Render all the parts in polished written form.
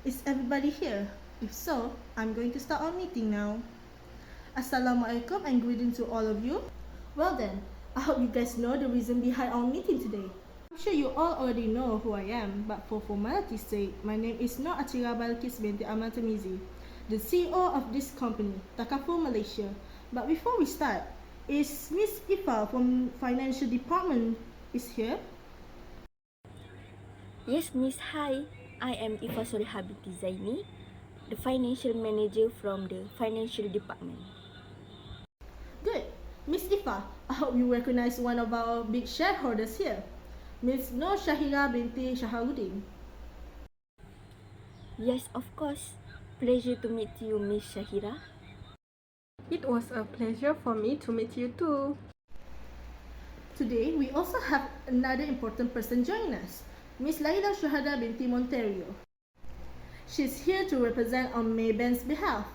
Is everybody here? If so, I'm going to start our meeting now. Assalamualaikum and greetings to all of you. Well then, I hope you guys know the reason behind our meeting today. I'm sure you all already know who I am, but for formality's sake, my name is Nur Atira Balkis binti Amal Tamizi, the CEO of this company, Takaful Malaysia. But before we start, is Miss Ifa from Financial Department is here? Yes, Miss. Hi, I am Ifa Soleha binti Zaini, the financial manager from the financial department. Good. Miss Ifa, I hope you recognize one of our big shareholders here, Miss Nur Shahira binti Shaharuddin. Yes, of course. Pleasure to meet you, Miss Shahira. It was a pleasure for me to meet you too. Today, we also have another important person joining us, Miss Laila Shuhada binti Monterio. She's here to represent on Maybank's behalf.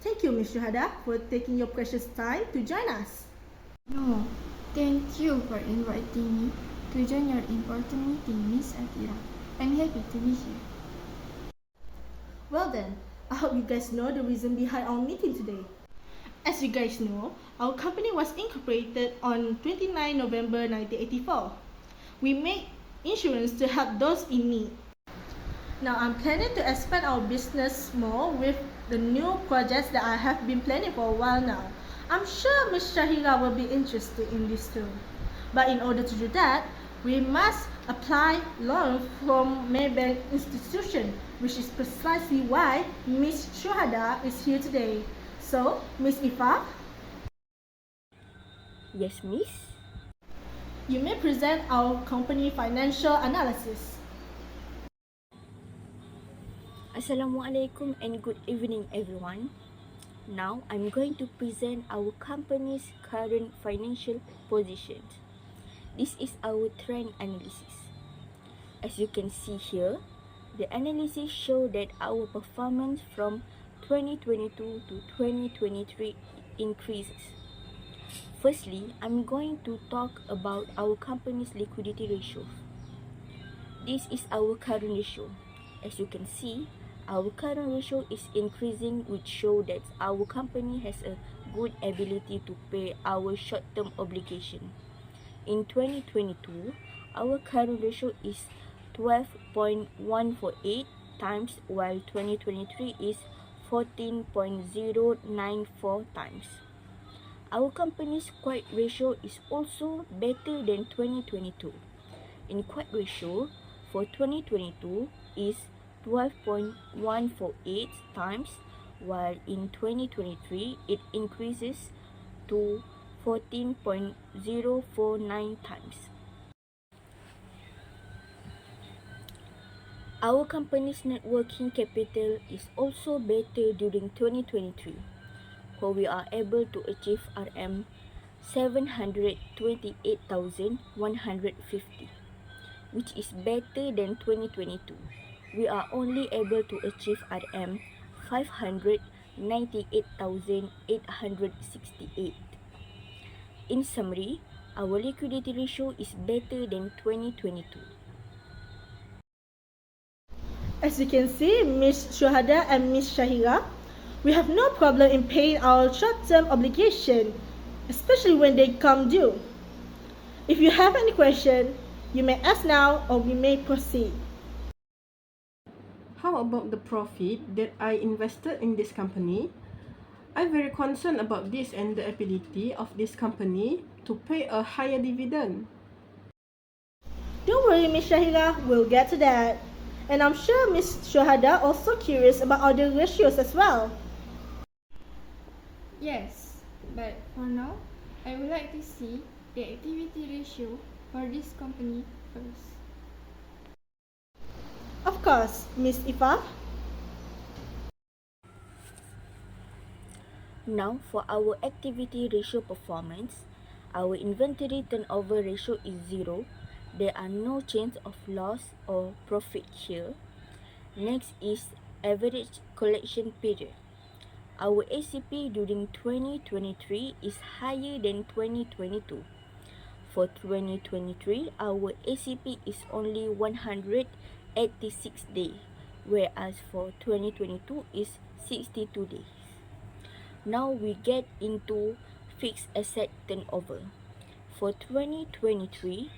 Thank you, Miss Shuhada, for taking your precious time to join us. No, thank you for inviting me to join your important meeting, Miss Atira. I'm happy to be here. Well then, I hope you guys know the reason behind our meeting today. As you guys know, our company was incorporated on 29 November 1984. We make insurance to help those in need. Now I'm planning to expand our business more with the new projects that I have been planning for a while now. I'm sure Ms. Shahira will be interested in this too. But in order to do that, we must apply loan from Maybank institution, which is precisely why Ms. Shuhada is here today. So, Ms. Ifa, Yes, Miss. you may present our company financial analysis. Assalamualaikum and good evening, everyone. Now, I'm going to present our company's current financial position. This is our trend analysis. As you can see here, the analysis shows that our performance from 2022 to 2023 increases. Firstly, I'm going to talk about our company's liquidity ratio. This is our current ratio. As you can see, our current ratio is increasing, which shows that our company has a good ability to pay our short-term obligation. In 2022, our current ratio is 12.148 times, while 2023 is 14.094 times. Our company's quiet ratio is also better than 2022. In quiet ratio for 2022 is 12.148 times, while in 2023 it increases to 14.049 times. Our company's net working capital is also better during 2023, where we are able to achieve RM 728,150, which is better than 2022. We are only able to achieve RM 598,868. In summary, our liquidity ratio is better than 2022. As you can see, Ms. Shuhada and Ms. Shahira, we have no problem in paying our short-term obligation, especially when they come due. If you have any question, you may ask now or we may proceed. How about the profit that I invested in this company? I'm very concerned about this and the ability of this company to pay a higher dividend. Don't worry, Ms. Shahira, we'll get to that. And I'm sure Ms. Shuhada also curious about other ratios as well. Yes, but for now, I would like to see the activity ratio for this company first. Of course, Ms. Ifa. Now, for our activity ratio performance, our inventory turnover ratio is 0. There are no change of loss or profit here. Next is average collection period. Our ACP during 2023 is higher than 2022. For 2023, our ACP is only 186 days, whereas for 2022 is 62 days. Now we get into fixed asset turnover. For 2023,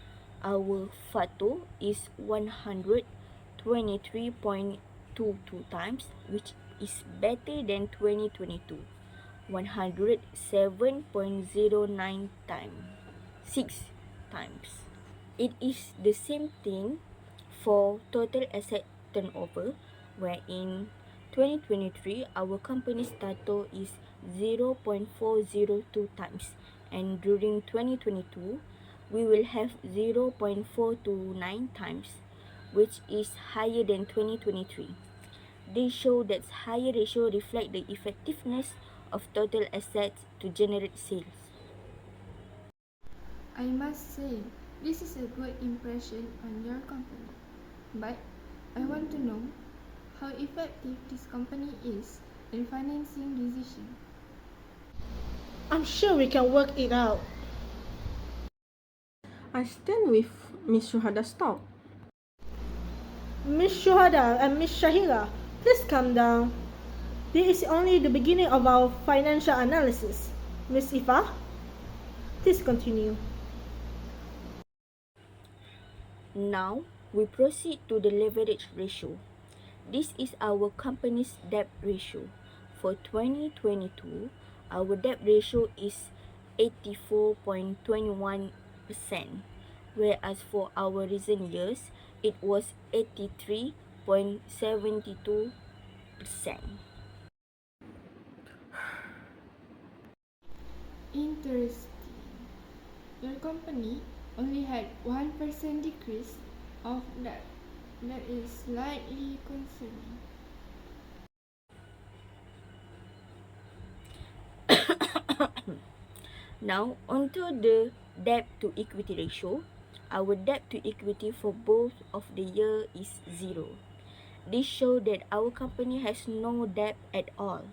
our FATO is 123.22 times, which is better than 2022, 107.09 times, 6 times. It is the same thing for total asset turnover, where in 2023 our company's TATO is 0.402 times, and during 2022 we will have 0.429 times, which is higher than 2023. They show that higher ratio reflect the effectiveness of total assets to generate sales. I must say, this is a good impression on your company. But I want to know how effective this company is in financing decisions. I'm sure we can work it out. I stand with Miss Shuhada's talk. Miss Shuhada and Miss Shahira, please calm down. This is only the beginning of our financial analysis. Miss Ifa, please continue. Now we proceed to the leverage ratio. This is our company's debt ratio. For 2022, our debt ratio is 84.21%, whereas for our recent years, it was 83.72%. Interesting. Your company only had 1% decrease of debt. That is slightly concerning. Now, onto the debt to equity ratio. Our debt to equity for both of the year is 0. This shows that our company has no debt at all.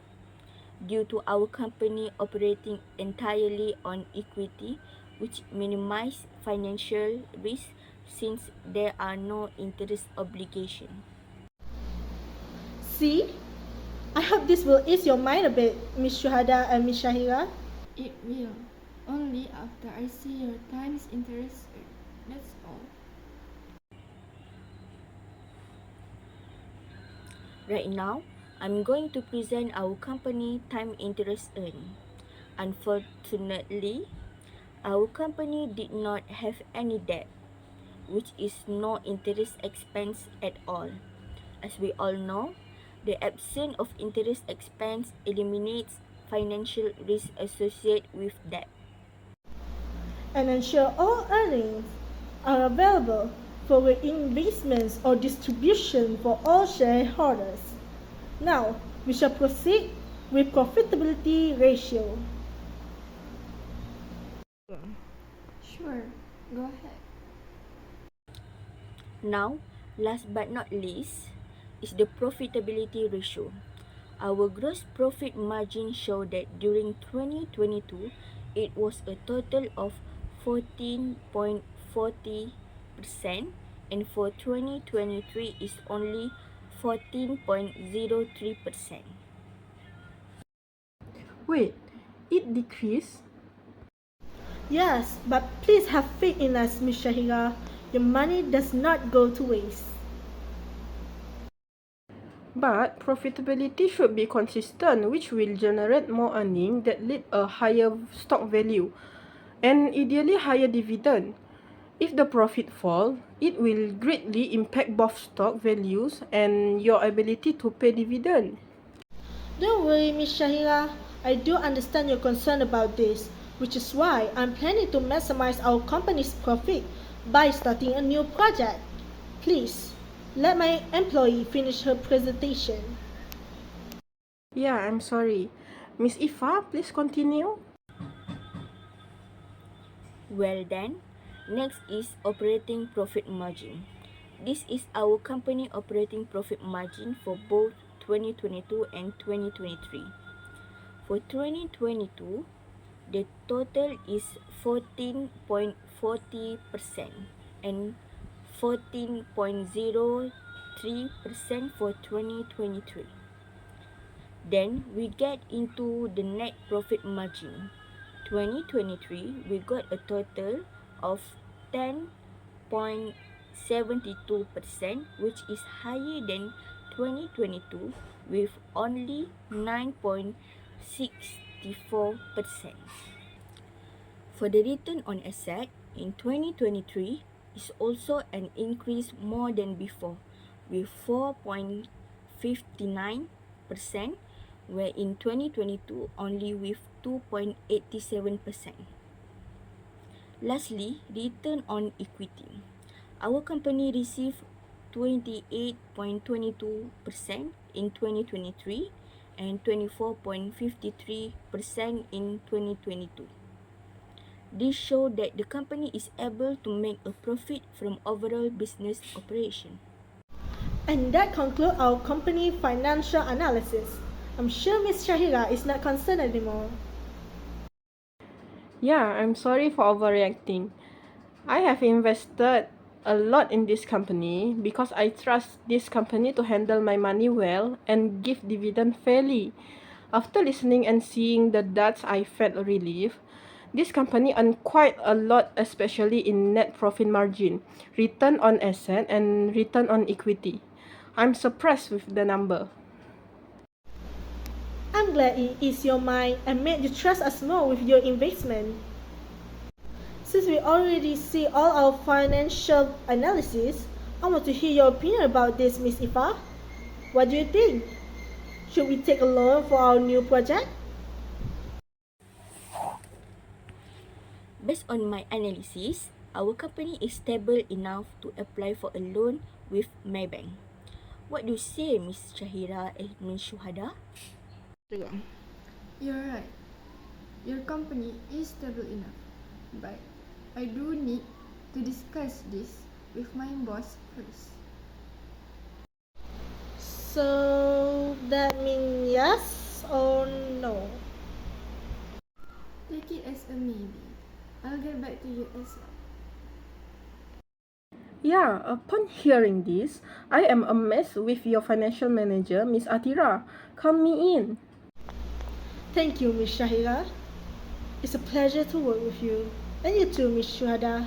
Due to our company operating entirely on equity, which minimize financial risk since there are no interest obligations. See? I hope this will ease your mind a bit, Miss Shuhada and Miss Shahira. It will. Only after I see your times interest rate. That's all. Right now, I'm going to present our company time interest earned. Unfortunately, our company did not have any debt, which is no interest expense at all. As we all know, the absence of interest expense eliminates financial risk associated with debt. And ensure all earnings are available for reinvestments or distribution for all shareholders. Now, we shall proceed with profitability ratio. Sure, go ahead. Now, last but not least, is the profitability ratio. Our gross profit margin showed that during 2022, it was a total of 14.40%, and for 2023 is only 14.03%. Wait, it decreased? Yes, but please have faith in us, Miss Shahira. Your money does not go to waste. But profitability should be consistent, which will generate more earning that lead a higher stock value and ideally higher dividend. If the profit fall, it will greatly impact both stock values and your ability to pay dividend. Don't worry, Miss Shahira. I do understand your concern about this, which is why I'm planning to maximize our company's profit by starting a new project. Please, let my employee finish her presentation. Yeah, I'm sorry. Miss Ifa, please continue. Well then, next is operating profit margin. This is our company operating profit margin for both 2022 and 2023. For 2022, the total is 14.40% and 14.03% for 2023. Then we get into the net profit margin. 2023, we got a total of 10.72%, which is higher than 2022 with only 9.64%. For the return on asset in 2023 is also an increase more than before with 4.59%, where in 2022 only with 2.87%. Lastly, return on equity. Our company received 28.22% in 2023 and 24.53% in 2022. This shows that the company is able to make a profit from overall business operation. And that concludes our company financial analysis. I'm sure Ms. Shahira is not concerned anymore. Yeah, I'm sorry for overreacting. I have invested a lot in this company because I trust this company to handle my money well and give dividend fairly. After listening and seeing the dots, I felt relief. This company earned quite a lot, especially in net profit margin, return on asset, and return on equity. I'm surprised with the number. I'm glad it eased your mind and made you trust us more with your investment. Since we already see all our financial analysis, I want to hear your opinion about this, Miss Ifa. What do you think? Should we take a loan for our new project? Based on my analysis, our company is stable enough to apply for a loan with my bank. What do you say, Ms. Shahira and Ms. Shuhada? You're right. Your company is stable enough, but I do need to discuss this with my boss first. So that means yes or no? Take it as a maybe. I'll get back to you as well. Yeah, upon hearing this, I am amazed with your financial manager, Miss Atira. Count me in. Thank you, Miss Shahira. It's a pleasure to work with you. And you too, Miss Shuhada.